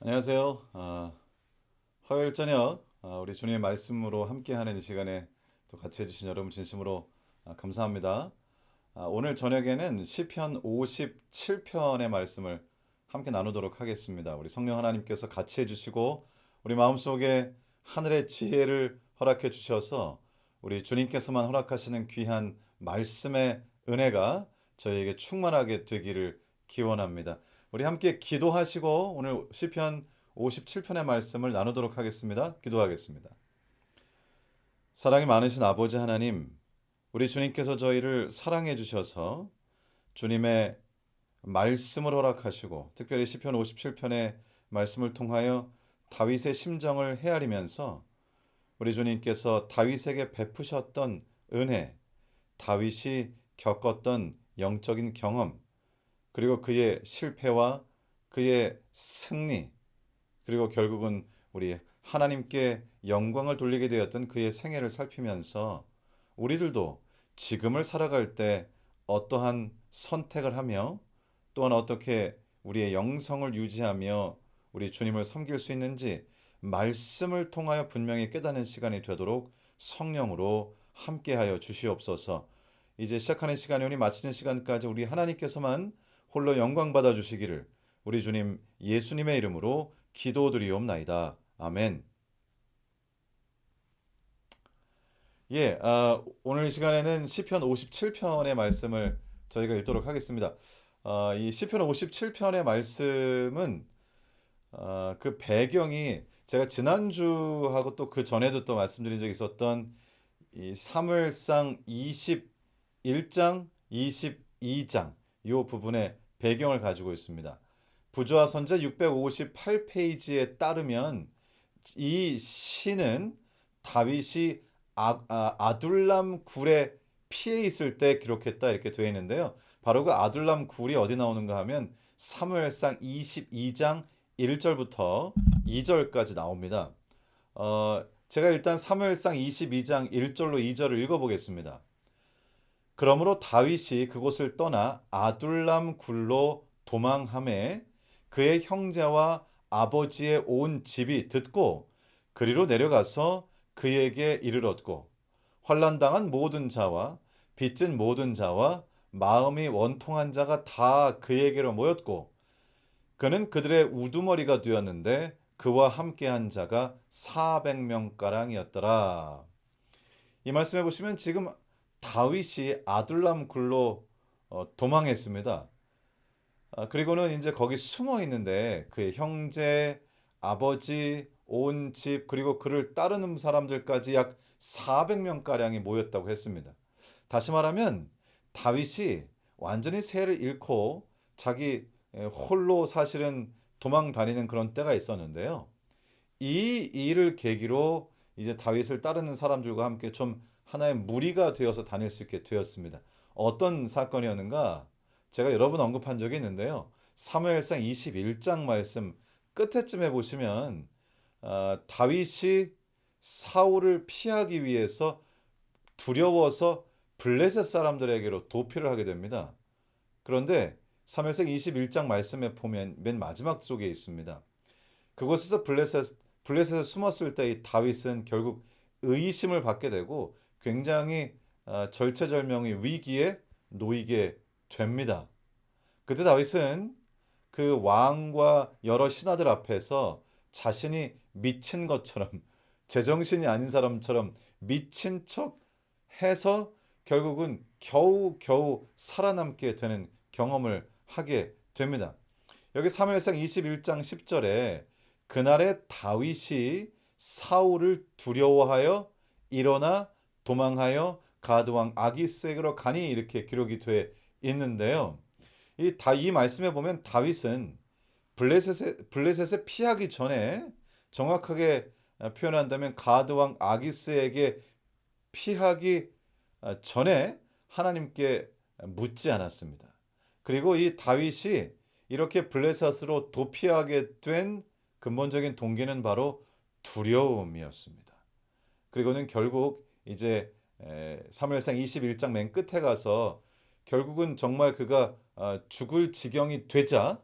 안녕하세요. 화요일 저녁 우리 주님의 말씀으로 함께하는 이 시간에 또 같이 해주신 여러분 진심으로 감사합니다. 오늘 저녁에는 시편 57편의 말씀을 함께 나누도록 하겠습니다. 우리 성령 하나님께서 같이 해주시고 우리 마음속에 하늘의 지혜를 허락해 주셔서 우리 주님께서만 허락하시는 귀한 말씀의 은혜가 저희에게 충만하게 되기를 기원합니다. 우리 함께 기도하시고 오늘 시편 57편의 말씀을 나누도록 하겠습니다. 기도하겠습니다. 사랑이 많으신 아버지 하나님, 우리 주님께서 저희를 사랑해 주셔서 주님의 말씀을 허락하시고 특별히 시편 57편의 말씀을 통하여 다윗의 심정을 헤아리면서 우리 주님께서 다윗에게 베푸셨던 은혜, 다윗이 겪었던 영적인 경험, 그리고 그의 실패와 그의 승리, 그리고 결국은 우리 하나님께 영광을 돌리게 되었던 그의 생애를 살피면서 우리들도 지금을 살아갈 때 어떠한 선택을 하며 또한 어떻게 우리의 영성을 유지하며 우리 주님을 섬길 수 있는지 말씀을 통하여 분명히 깨닫는 시간이 되도록 성령으로 함께하여 주시옵소서. 이제 시작하는 시간이 오니 마치는 시간까지 우리 하나님께서만 홀로 영광 받아 주시기를 우리 주님 예수님의 이름으로 기도드리옵나이다. 아멘. 오늘 이 시간에는 시편 57편의 말씀을 저희가 읽도록 하겠습니다. 이 시편 57편의 말씀은 그 배경이 제가 지난주하고 또 그 전에도 또 말씀드린 적이 있었던 이 사무엘상 21장, 22장 이 부분의 배경을 가지고 있습니다. 부조와 선자 658페이지에 따르면 이 시는 다윗이 아둘람 굴에 피해 있을 때 기록했다 이렇게 되어 있는데요. 바로 그 아둘람 굴이 어디 나오는가 하면 사무엘상 22장 1절부터 2절까지 나옵니다. 제가 일단 사무엘상 22장 1절로 2절을 읽어보겠습니다. 그러므로 다윗이 그곳을 떠나 아둘람 굴로 도망하매 그의 형제와 아버지의 온 집이 듣고 그리로 내려가서 그에게 이르렀고 환난당한 모든 자와 빚진 모든 자와 마음이 원통한 자가 다 그에게로 모였고 그는 그들의 우두머리가 되었는데 그와 함께한 자가 400명가량이었더라. 이 말씀해 보시면 지금 다윗이 아둘람 굴로 도망했습니다. 그리고는 이제 거기 숨어 있는데 그의 형제, 아버지, 온 집 그리고 그를 따르는 사람들까지 약 400명가량이 모였다고 했습니다. 다시 말하면 다윗이 완전히 세를 잃고 자기 홀로 사실은 도망 다니는 그런 때가 있었는데요. 이 일을 계기로 이제 다윗을 따르는 사람들과 함께 좀 하나의 무리가 되어서 다닐 수 있게 되었습니다. 어떤 사건이었는가? 제가 여러 번 언급한 적이 있는데요. 사무엘상 21장 말씀 끝에쯤에 보시면 다윗이 사울을 피하기 위해서 두려워서 블레셋 사람들에게로 도피를 하게 됩니다. 그런데 사무엘상 21장 말씀에 보면 맨 마지막 쪽에 있습니다. 그곳에서 블레셋에 숨었을 때 이 다윗은 결국 의심을 받게 되고 굉장히 절체절명의 위기에 놓이게 됩니다. 그때 다윗은 그 왕과 여러 신하들 앞에서 자신이 미친 것처럼 제정신이 아닌 사람처럼 미친 척 해서 결국은 겨우겨우 살아남게 되는 경험을 하게 됩니다. 여기 사무엘상 21장 10절에 그날에 다윗이 사울을 두려워하여 일어나 도망하여 가드왕 아기스에게로 가니 이렇게 기록이 돼 있는데요. 이 말씀에 보면 다윗은 블레셋에 피하기 전에 정확하게 표현한다면 가드왕 아기스에게 피하기 전에 하나님께 묻지 않았습니다. 그리고 이 다윗이 이렇게 블레셋으로 도피하게 된 근본적인 동기는 바로 두려움이었습니다. 그리고는 결국 이제 사무엘상 21장 맨 끝에 가서 결국은 정말 그가 죽을 지경이 되자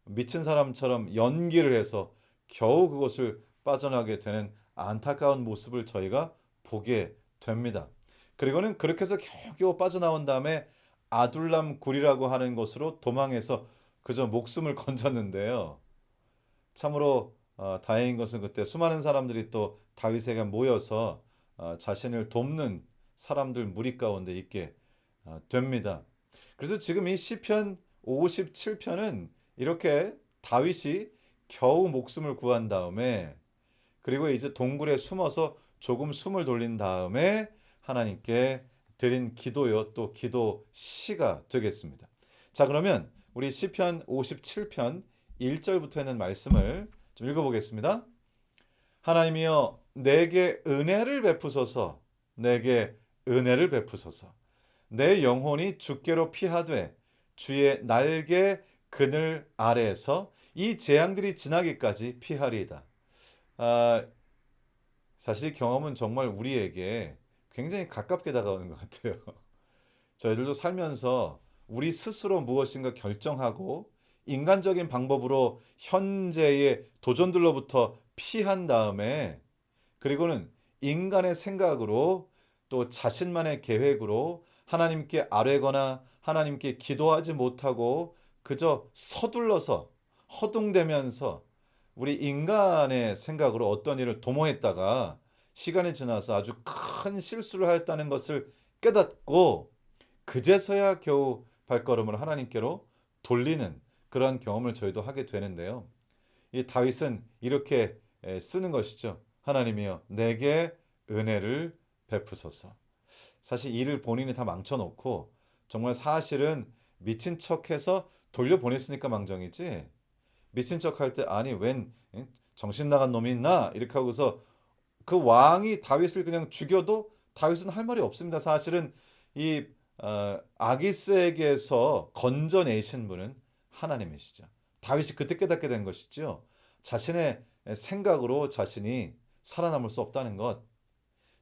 미친 사람처럼 연기를 해서 겨우 그곳을 빠져나게 되는 안타까운 모습을 저희가 보게 됩니다. 그리고는 그렇게 해서 겨우겨우 빠져나온 다음에 아둘람 굴이라고 하는 곳으로 도망해서 그저 목숨을 건졌는데요. 참으로 다행인 것은 그때 수많은 사람들이 또 다윗에게 모여서 자신을 돕는 사람들 무리 가운데 있게 됩니다. 그래서 지금 이 시편 57편은 이렇게 다윗이 겨우 목숨을 구한 다음에 그리고 이제 동굴에 숨어서 조금 숨을 돌린 다음에 하나님께 드린 기도요, 또 기도 시가 되겠습니다. 자, 그러면 우리 시편 57편 1절부터 있는 말씀을 좀 읽어보겠습니다. 하나님이여 내게 은혜를 베푸소서. 내게 은혜를 베푸소서. 내 영혼이 주께로 피하되 주의 날개 그늘 아래에서 이 재앙들이 지나기까지 피하리이다. 사실 이 경험은 정말 우리에게 굉장히 가깝게 다가오는 것 같아요. 저희들도 살면서 우리 스스로 무엇인가 결정하고 인간적인 방법으로 현재의 도전들로부터 피한 다음에 그리고는 인간의 생각으로 또 자신만의 계획으로 하나님께 아뢰거나 하나님께 기도하지 못하고 그저 서둘러서 허둥대면서 우리 인간의 생각으로 어떤 일을 도모했다가 시간이 지나서 아주 큰 실수를 하였다는 것을 깨닫고 그제서야 겨우 발걸음을 하나님께로 돌리는 그러한 경험을 저희도 하게 되는데요. 이 다윗은 이렇게 쓰는 것이죠. 하나님이여 내게 은혜를 베푸소서. 사실 일을 본인이 다 망쳐놓고 정말 사실은 미친 척해서 돌려보냈으니까 망정이지 미친 척할 때 아니 웬 정신 나간 놈이 있나 이렇게 하고서 그 왕이 다윗을 그냥 죽여도 다윗은 할 말이 없습니다. 사실은 이 아기스에게서 건져내신 분은 하나님이시죠. 다윗이 그때 깨닫게 된 것이죠. 자신의 생각으로 자신이 살아남을 수 없다는 것.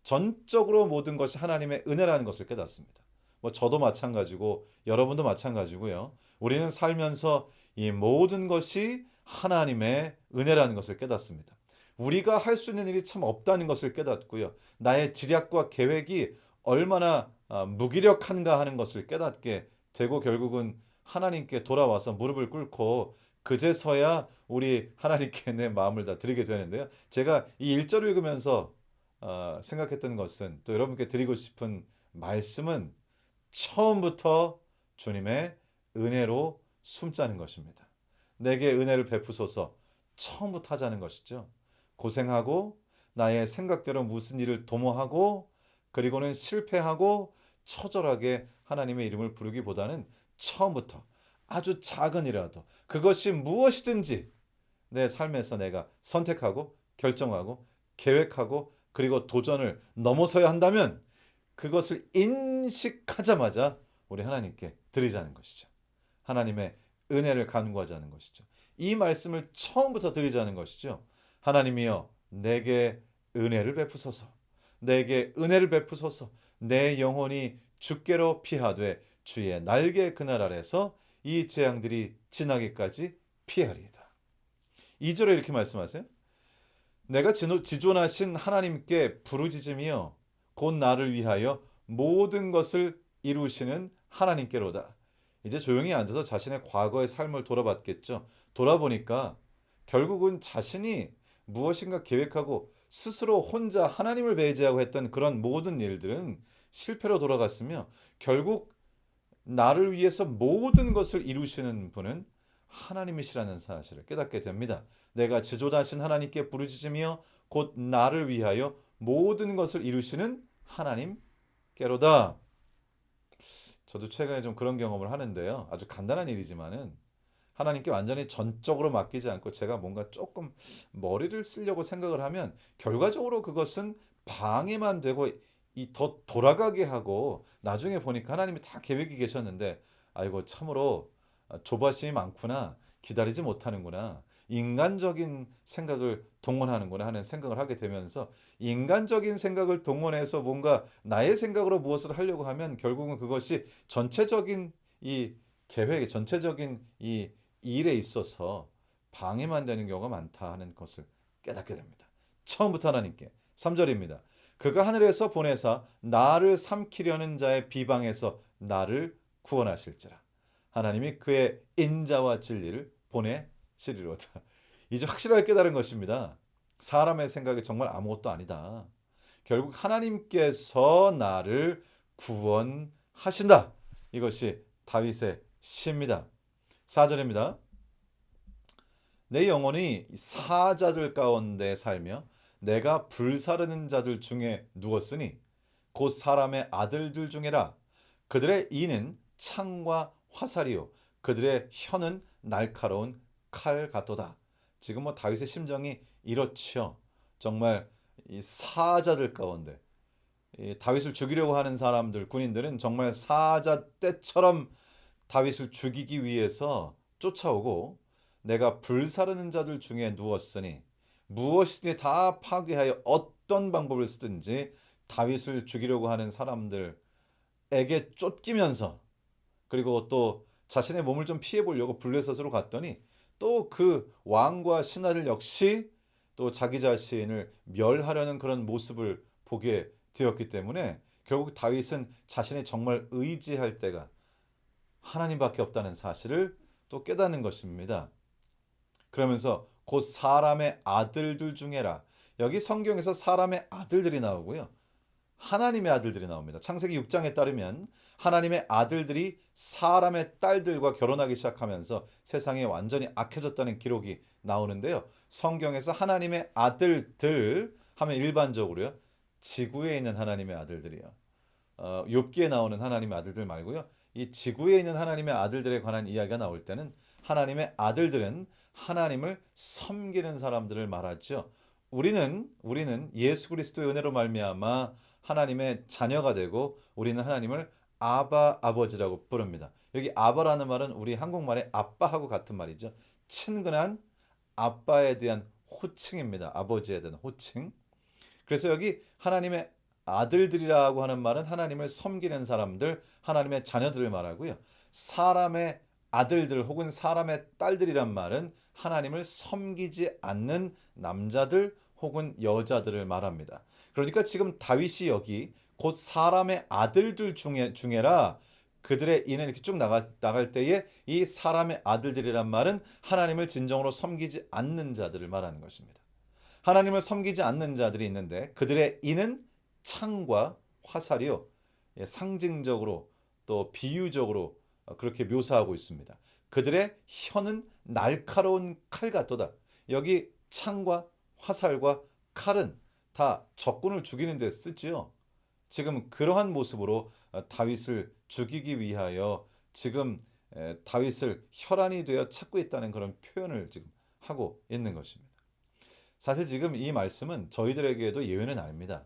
전적으로 모든 것이 하나님의 은혜라는 것을 깨닫습니다. 뭐 저도 마찬가지고 여러분도 마찬가지고요. 우리는 살면서 이 모든 것이 하나님의 은혜라는 것을 깨닫습니다. 우리가 할 수 있는 일이 참 없다는 것을 깨닫고요. 나의 지략과 계획이 얼마나 무기력한가 하는 것을 깨닫게 되고 결국은 하나님께 돌아와서 무릎을 꿇고 그제서야 우리 하나님께 내 마음을 다 드리게 되는데요. 제가 이 1절을 읽으면서 생각했던 것은 또 여러분께 드리고 싶은 말씀은 처음부터 주님의 은혜로 숨자는 것입니다. 내게 은혜를 베푸소서 처음부터 하자는 것이죠. 고생하고 나의 생각대로 무슨 일을 도모하고 그리고는 실패하고 처절하게 하나님의 이름을 부르기보다는 처음부터 아주 작은 일이라도 그것이 무엇이든지 내 삶에서 내가 선택하고 결정하고 계획하고 그리고 도전을 넘어서야 한다면 그것을 인식하자마자 우리 하나님께 드리자는 것이죠. 하나님의 은혜를 간구하자는 것이죠. 이 말씀을 처음부터 드리자는 것이죠. 하나님이여 내게 은혜를 베푸소서. 내게 은혜를 베푸소서. 내 영혼이 주께로 피하되 주의 날개 그늘 아래서 이 재앙들이 지나기까지 피하리이다. 2절에 이렇게 말씀하세요. 내가 지존하신 하나님께 부르짖으며 곧 나를 위하여 모든 것을 이루시는 하나님께로다. 이제 조용히 앉아서 자신의 과거의 삶을 돌아봤겠죠. 돌아보니까 결국은 자신이 무엇인가 계획하고 스스로 혼자 하나님을 배제하고 했던 그런 모든 일들은 실패로 돌아갔으며 결국 나를 위해서 모든 것을 이루시는 분은 하나님이시라는 사실을 깨닫게 됩니다. 내가 지존하신 하나님께 부르짖으며 곧 나를 위하여 모든 것을 이루시는 하나님께로다. 저도 최근에 좀 그런 경험을 하는데요. 아주 간단한 일이지만은 하나님께 완전히 전적으로 맡기지 않고 제가 뭔가 조금 머리를 쓰려고 생각을 하면 결과적으로 그것은 방해만 되고 이 더 돌아가게 하고 나중에 보니까 하나님이 다 계획이 계셨는데 아이고 참으로 조바심이 많구나 기다리지 못하는구나 인간적인 생각을 동원하는구나 하는 생각을 하게 되면서 인간적인 생각을 동원해서 뭔가 나의 생각으로 무엇을 하려고 하면 결국은 그것이 전체적인 이 계획, 전체적인 이 일에 있어서 방해만 되는 경우가 많다 하는 것을 깨닫게 됩니다. 처음부터 하나님께 3절입니다. 그가 하늘에서 보내사 나를 삼키려는 자의 비방에서 나를 구원하실지라. 하나님이 그의 인자와 진리를 보내시리로다. 이제 확실하게 깨달은 것입니다. 사람의 생각이 정말 아무것도 아니다. 결국 하나님께서 나를 구원하신다. 이것이 다윗의 시입니다. 4절입니다. 내 영혼이 사자들 가운데 살며 내가 불사르는 자들 중에 누웠으니 곧 사람의 아들들 중에라. 그들의 이는 창과 화살이요 그들의 혀는 날카로운 칼 같도다. 지금 뭐 다윗의 심정이 이렇죠. 정말 이 사자들 가운데 이 다윗을 죽이려고 하는 사람들, 군인들은 정말 사자 떼처럼 다윗을 죽이기 위해서 쫓아오고 내가 불사르는 자들 중에 누웠으니 무엇이든지 다 파괴하여 어떤 방법을 쓰든지 다윗을 죽이려고 하는 사람들에게 쫓기면서 그리고 또 자신의 몸을 좀 피해 보려고 블레셋으로 갔더니 또 그 왕과 신하들 역시 또 자기 자신을 멸하려는 그런 모습을 보게 되었기 때문에 결국 다윗은 자신이 정말 의지할 때가 하나님밖에 없다는 사실을 또 깨닫는 것입니다. 그러면서 곧 사람의 아들들 중에라. 여기 성경에서 사람의 아들들이 나오고요. 하나님의 아들들이 나옵니다. 창세기 6장에 따르면 하나님의 아들들이 사람의 딸들과 결혼하기 시작하면서 세상이 완전히 악해졌다는 기록이 나오는데요. 성경에서 하나님의 아들들 하면 일반적으로요. 지구에 있는 하나님의 아들들이요. 욥기에 나오는 하나님의 아들들 말고요. 이 지구에 있는 하나님의 아들들에 관한 이야기가 나올 때는 하나님의 아들들은 하나님을 섬기는 사람들을 말하죠. 우리는 예수 그리스도의 은혜로 말미암아 하나님의 자녀가 되고 우리는 하나님을 아바 아버지라고 부릅니다. 여기 아바라는 말은 우리 한국말의 아빠하고 같은 말이죠. 친근한 아빠에 대한 호칭입니다. 아버지에 대한 호칭. 그래서 여기 하나님의 아들들이라고 하는 말은 하나님을 섬기는 사람들, 하나님의 자녀들을 말하고요. 사람의 아들들 혹은 사람의 딸들이란 말은 하나님을 섬기지 않는 남자들 혹은 여자들을 말합니다. 그러니까 지금 다윗이 여기 곧 사람의 아들들 중에라 그들의 이는 이렇게 쭉 나갈 때에 이 사람의 아들들이란 말은 하나님을 진정으로 섬기지 않는 자들을 말하는 것입니다. 하나님을 섬기지 않는 자들이 있는데 그들의 이는 창과 화살이요. 상징적으로 또 비유적으로 그렇게 묘사하고 있습니다. 그들의 혀는 날카로운 칼 같도다. 여기 창과 화살과 칼은 다 적군을 죽이는 데 쓰지요. 지금 그러한 모습으로 다윗을 죽이기 위하여 지금 다윗을 혈안이 되어 찾고 있다는 그런 표현을 지금 하고 있는 것입니다. 사실 지금 이 말씀은 저희들에게도 예외는 아닙니다.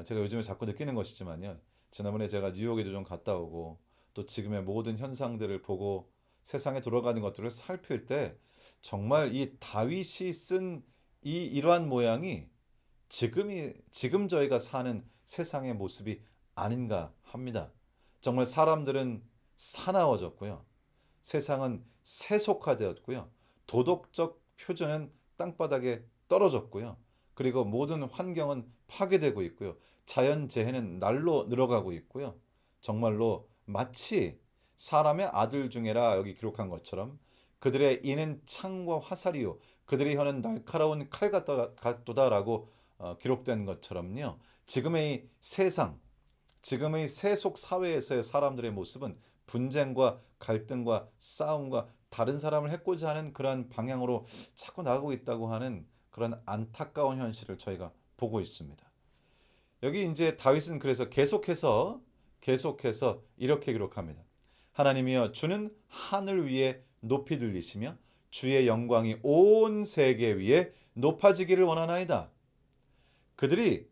제가 요즘에 자꾸 느끼는 것이지만요. 지난번에 제가 뉴욕에도 좀 갔다 오고 또 지금의 모든 현상들을 보고 세상에 돌아가는 것들을 살필 때 정말 이 다윗이 쓴 이러한 모양이 지금 저희가 사는 세상의 모습이 아닌가 합니다. 정말 사람들은 사나워졌고요. 세상은 세속화되었고요. 도덕적 표준은 땅바닥에 떨어졌고요. 그리고 모든 환경은 파괴되고 있고요. 자연재해는 날로 늘어가고 있고요. 정말로 마치 사람의 아들 중에라 여기 기록한 것처럼 그들의 이는 창과 화살이요 그들의 혀는 날카로운 칼 같도다라고 기록된 것처럼요. 지금의 이 세상, 지금의 세속 사회에서의 사람들의 모습은 분쟁과 갈등과 싸움과 다른 사람을 해코지 하는 그러한 방향으로 자꾸 나가고 있다고 하는 그런 안타까운 현실을 저희가 보고 있습니다. 여기 이제 다윗은 그래서 계속해서 이렇게 기록합니다. 하나님이여 주는 하늘 위에 높이 들리시며 주의 영광이 온 세계 위에 높아지기를 원하나이다. 그들이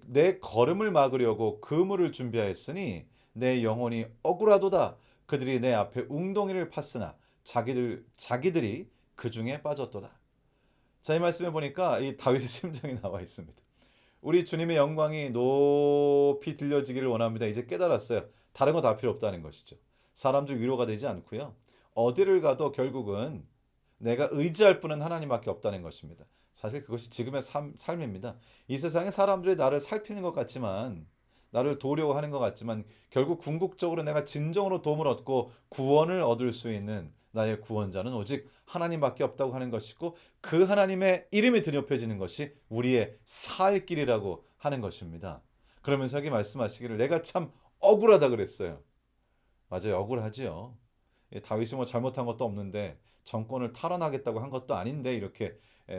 내 걸음을 막으려고 그물을 준비하였으니 내 영혼이 억울하도다. 그들이 내 앞에 웅덩이를 팠으나 자기들이 그 중에 빠졌도다. 자, 이 말씀에 보니까 이 다윗의 심정이 나와 있습니다. 우리 주님의 영광이 높이 들려지기를 원합니다. 이제 깨달았어요. 다른 거 다 필요 없다는 것이죠. 사람들 위로가 되지 않고요. 어디를 가도 결국은 내가 의지할 분은 하나님밖에 없다는 것입니다. 사실 그것이 지금의 삶입니다. 이 세상에 사람들이 나를 살피는 것 같지만, 나를 도우려고 하는 것 같지만, 결국 궁극적으로 내가 진정으로 도움을 얻고 구원을 얻을 수 있는 나의 구원자는 오직 하나님밖에 없다고 하는 것이고, 그 하나님의 이름이 드높여지는 것이 우리의 살 길이라고 하는 것입니다. 그러면서 여기 말씀하시기를 내가 참 억울하다 그랬어요. 맞아요. 억울하지요. 다윗이 뭐 잘못한 것도 없는데 정권을 탈환하겠다고 한 것도 아닌데 이렇게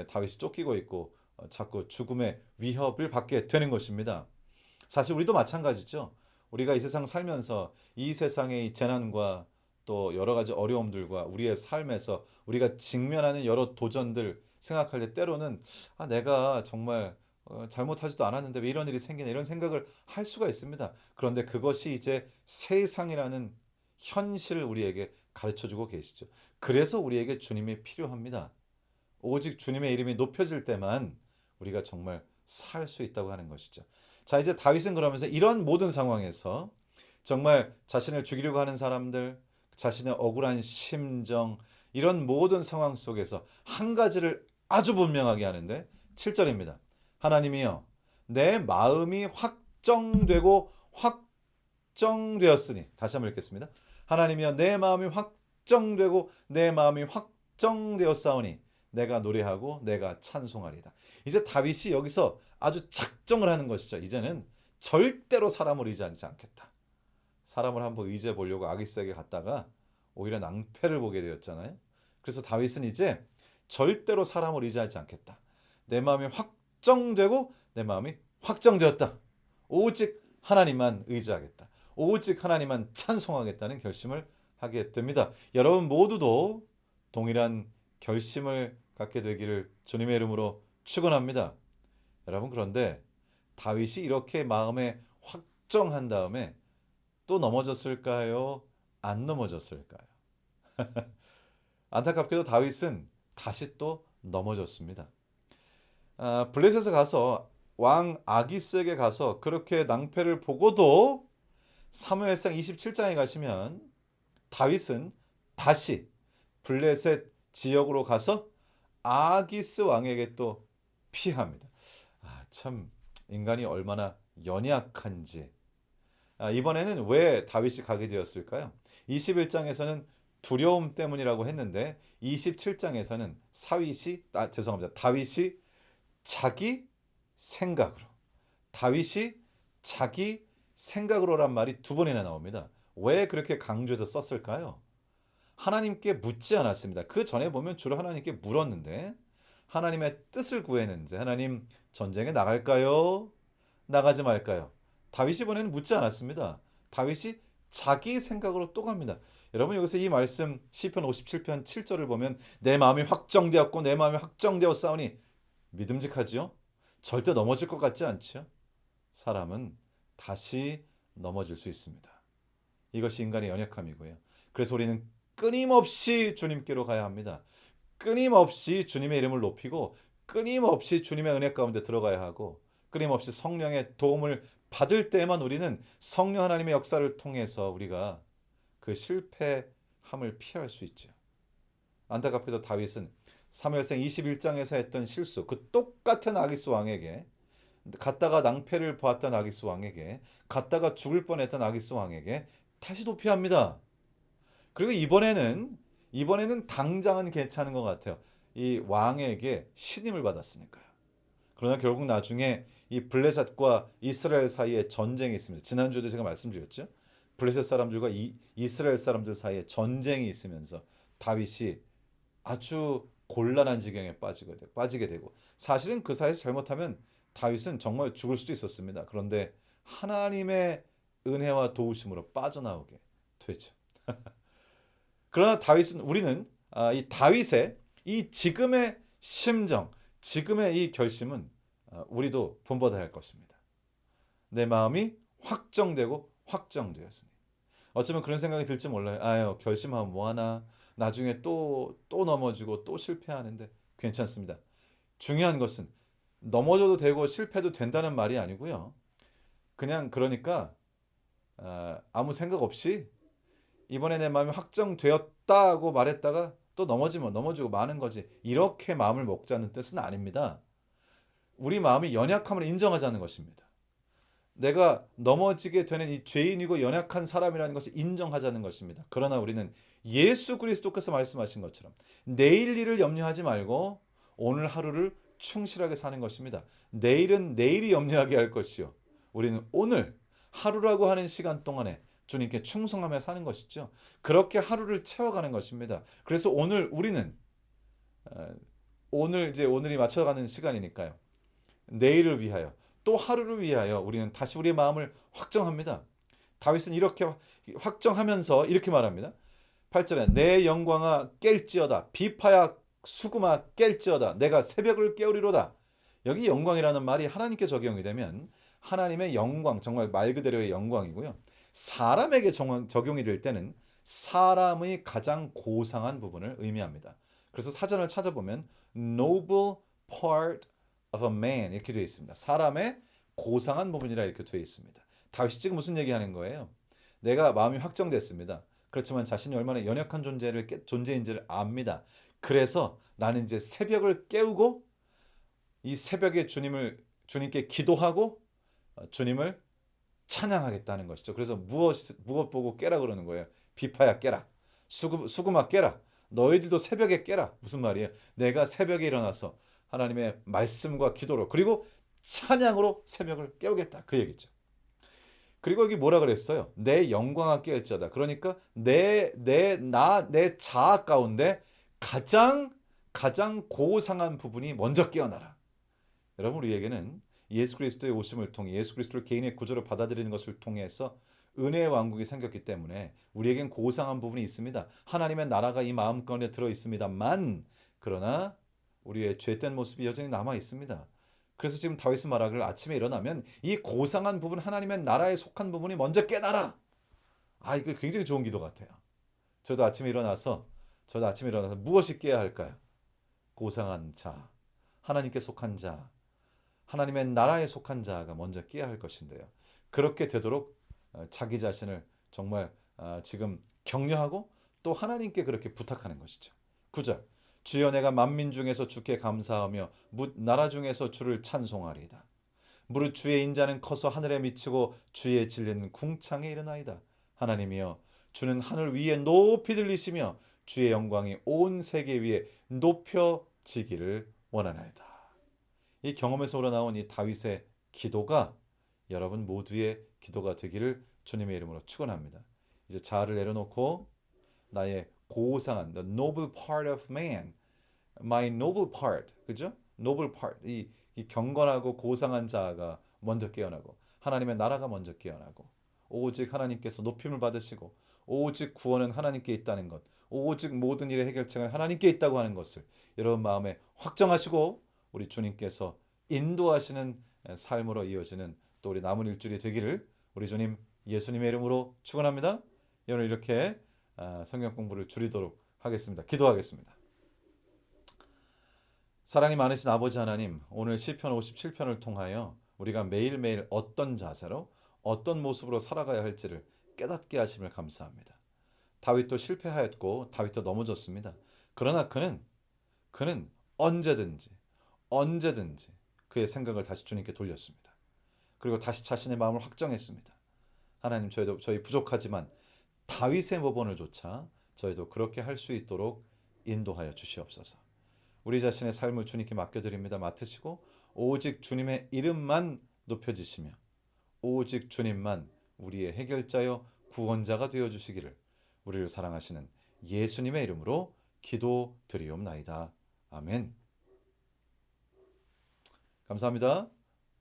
다윗이 쫓기고 있고 자꾸 죽음의 위협을 받게 되는 것입니다. 사실 우리도 마찬가지죠. 우리가 이 세상 살면서 이 세상의 이 재난과 또 여러 가지 어려움들과 우리의 삶에서 우리가 직면하는 여러 도전들 생각할 때 때로는 내가 정말 잘못하지도 않았는데 왜 이런 일이 생기나 이런 생각을 할 수가 있습니다. 그런데 그것이 이제 세상이라는 현실을 우리에게 가르쳐주고 계시죠. 그래서 우리에게 주님이 필요합니다. 오직 주님의 이름이 높여질 때만 우리가 정말 살 수 있다고 하는 것이죠. 자, 이제 다윗은 그러면서 이런 모든 상황에서 정말 자신을 죽이려고 하는 사람들, 자신의 억울한 심정, 이런 모든 상황 속에서 한 가지를 아주 분명하게 하는데 7절입니다. 하나님이여, 내 마음이 확정되고 확정되었으니, 다시 한번 읽겠습니다. 하나님이여, 내 마음이 확정되고 내 마음이 확정되었사오니 내가 노래하고 내가 찬송하리다. 이제 다윗이 여기서 아주 작정을 하는 것이죠. 이제는 절대로 사람을 의지하지 않겠다. 사람을 한번 의지해 보려고 아기스에게 갔다가 오히려 낭패를 보게 되었잖아요. 그래서 다윗은 이제 절대로 사람을 의지하지 않겠다. 내 마음이 확정되고 내 마음이 확정되었다. 오직 하나님만 의지하겠다. 오직 하나님만 찬송하겠다는 결심을 하게 됩니다. 여러분 모두도 동일한 결심을 갖게 되기를 주님의 이름으로 축원합니다. 여러분, 그런데 다윗이 이렇게 마음에 확정한 다음에 또 넘어졌을까요? 안 넘어졌을까요? 안타깝게도 다윗은 다시 또 넘어졌습니다. 블레셋에 가서 왕 아기스에게 가서 그렇게 낭패를 보고도 사무엘상 27장에 가시면 다윗은 다시 블레셋 지역으로 가서 아기스 왕에게 또 피합니다. 참 인간이 얼마나 연약한지. 이번에는 왜 다윗이 가게 되었을까요? 21장에서는 두려움 때문이라고 했는데 27장에서는 다윗이 자기 생각으로, 다윗이 자기 생각으로란 말이 두 번이나 나옵니다. 왜 그렇게 강조해서 썼을까요? 하나님께 묻지 않았습니다. 그 전에 보면 주로 하나님께 물었는데 하나님의 뜻을 구했는지, 하나님 전쟁에 나갈까요? 나가지 말까요? 다윗이 이번에는 묻지 않았습니다. 다윗이 자기 생각으로 또 갑니다. 여러분, 여기서 이 말씀 시편 57편 7절을 보면 내 마음이 확정되었고 내 마음이 확정되었사오니, 믿음직하지요? 절대 넘어질 것 같지 않죠? 사람은 다시 넘어질 수 있습니다. 이것이 인간의 연약함이고요. 그래서 우리는 끊임없이 주님께로 가야 합니다. 끊임없이 주님의 이름을 높이고 끊임없이 주님의 은혜 가운데 들어가야 하고 끊임없이 성령의 도움을 받을 때에만 우리는 성령 하나님의 역사를 통해서 우리가 그 실패함을 피할 수 있죠. 안타깝게도 다윗은 사무엘상 21장에서 했던 실수, 그 똑같은 아기스 왕에게, 갔다가 낭패를 보았던 아기스 왕에게, 갔다가 죽을 뻔했던 아기스 왕에게 다시 도피합니다. 그리고 이번에는 당장은 괜찮은 것 같아요. 이 왕에게 신임을 받았으니까요. 그러나 결국 나중에 이 블레셋과 이스라엘 사이에 전쟁이 있습니다. 지난주에도 제가 말씀드렸죠. 블레셋 사람들과 이스라엘 사람들 사이에 전쟁이 있으면서 다윗이 아주 곤란한 지경에 빠지게 되고, 사실은 그 사이에서 잘못하면 다윗은 정말 죽을 수도 있었습니다. 그런데 하나님의 은혜와 도우심으로 빠져나오게 되죠. 그러나 우리는 이 다윗의 이 지금의 심정, 지금의 이 결심은 우리도 본받아야 할 것입니다. 내 마음이 확정되고 확정되었으니. 어쩌면 그런 생각이 들지 몰라요. 아유, 결심하면 뭐하나. 나중에 또 넘어지고 또 실패하는데 괜찮습니다. 중요한 것은 넘어져도 되고 실패도 된다는 말이 아니고요. 그냥 그러니까 아무 생각 없이 이번에 내 마음이 확정되었다고 말했다가 또 넘어지면 넘어지고 마는 거지. 이렇게 마음을 먹자는 뜻은 아닙니다. 우리 마음이 연약함을 인정하자는 것입니다. 내가 넘어지게 되는 이 죄인이고 연약한 사람이라는 것을 인정하자는 것입니다. 그러나 우리는 예수 그리스도께서 말씀하신 것처럼 내일 일을 염려하지 말고 오늘 하루를 충실하게 사는 것입니다. 내일은 내일이 염려하게 할 것이요. 우리는 오늘 하루라고 하는 시간 동안에 주님께 충성하며 사는 것이죠. 그렇게 하루를 채워가는 것입니다. 그래서 오늘 우리는 오늘이 맞춰가는 시간이니까요. 내일을 위하여 또 하루를 위하여 우리는 다시 우리의 마음을 확정합니다. 다윗은 이렇게 확정하면서 이렇게 말합니다. 8절에 내 영광아 깰지어다 비파야 수금아 깰지어다 내가 새벽을 깨우리로다. 여기 영광이라는 말이 하나님께 적용이 되면 하나님의 영광, 정말 말 그대로의 영광이고요. 사람에게 적용이 될 때는 사람의 가장 고상한 부분을 의미합니다. 그래서 사전을 찾아보면 noble part of a man 이렇게 되어 있습니다. 사람의 고상한 부분이라 이렇게 되어 있습니다. 다윗이 지금 무슨 얘기하는 거예요? 내가 마음이 확정됐습니다. 그렇지만 자신이 얼마나 연약한 존재인지를 압니다. 그래서 나는 이제 새벽을 깨우고 이 새벽에 주님께 기도하고 주님을 찬양하겠다는 것이죠. 그래서 무엇 보고 깨라 그러는 거예요. 비파야 깨라. 수금아 깨라. 너희들도 새벽에 깨라. 무슨 말이에요? 내가 새벽에 일어나서 하나님의 말씀과 기도로 그리고 찬양으로 새벽을 깨우겠다. 그 얘기죠. 그리고 여기 뭐라 그랬어요? 내 영광아 깨울지어다. 그러니까 내 자아 가운데 가장 고상한 부분이 먼저 깨어나라. 여러분 우리에게는 예수 그리스도의 오심을 통해 예수 그리스도를 개인의 구조로 받아들이는 것을 통해서 은혜의 왕국이 생겼기 때문에 우리에겐 고상한 부분이 있습니다. 하나님의 나라가 이 마음 가운데 들어 있습니다만 그러나 우리의 죄된 모습이 여전히 남아 있습니다. 그래서 지금 다윗은 말하기를 아침에 일어나면 이 고상한 부분 하나님의 나라에 속한 부분이 먼저 깨달아. 이거 굉장히 좋은 기도 같아요. 저도 아침에 일어나서 무엇이 깨야 할까요? 고상한 자, 하나님께 속한 자, 하나님의 나라에 속한 자가 먼저 깨야 할 것인데요. 그렇게 되도록 자기 자신을 정말 지금 격려하고 또 하나님께 그렇게 부탁하는 것이죠. 9절 주여 내가 만민 중에서 주께 감사하며 나라 중에서 주를 찬송하리이다. 무릇 주의 인자는 커서 하늘에 미치고 주의 진리는 궁창에 이르나이다. 하나님이여 주는 하늘 위에 높이 들리시며 주의 영광이 온 세계 위에 높여지기를 원하나이다. 이 경험에서 우러나온 이 다윗의 기도가 여러분 모두의 기도가 되기를 주님의 이름으로 축원합니다. 이제 자아를 내려놓고 나의 고상한 the noble part of man, my noble part, 그죠? noble part, 이 경건하고 고상한 자아가 먼저 깨어나고 하나님의 나라가 먼저 깨어나고 오직 하나님께서 높임을 받으시고 오직 구원은 하나님께 있다는 것, 오직 모든 일의 해결책은 하나님께 있다고 하는 것을 여러분 마음에 확정하시고 우리 주님께서 인도하시는 삶으로 이어지는 또 우리 남은 일주일이 되기를 우리 주님 예수님의 이름으로 축원합니다. 오늘 이렇게 성경 공부를 줄이도록 하겠습니다. 기도하겠습니다. 사랑이 많으신 아버지 하나님, 오늘 시편 57편을 통하여 우리가 매일매일 어떤 자세로 어떤 모습으로 살아가야 할지를 깨닫게 하심을 감사합니다. 다윗도 실패하였고 다윗도 넘어졌습니다. 그러나 그는 언제든지 그의 생각을 다시 주님께 돌렸습니다. 그리고 다시 자신의 마음을 확정했습니다. 하나님 저희 부족하지만 다윗의 모본을 조차 저희도 그렇게 할 수 있도록 인도하여 주시옵소서. 우리 자신의 삶을 주님께 맡겨드립니다. 맡으시고 오직 주님의 이름만 높여지시며 오직 주님만 우리의 해결자여 구원자가 되어주시기를 우리를 사랑하시는 예수님의 이름으로 기도드리옵나이다. 아멘. 감사합니다.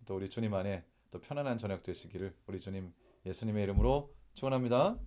또 우리 주님 안에 또 편안한 저녁 되시기를 우리 주님 예수님의 이름으로 축원합니다.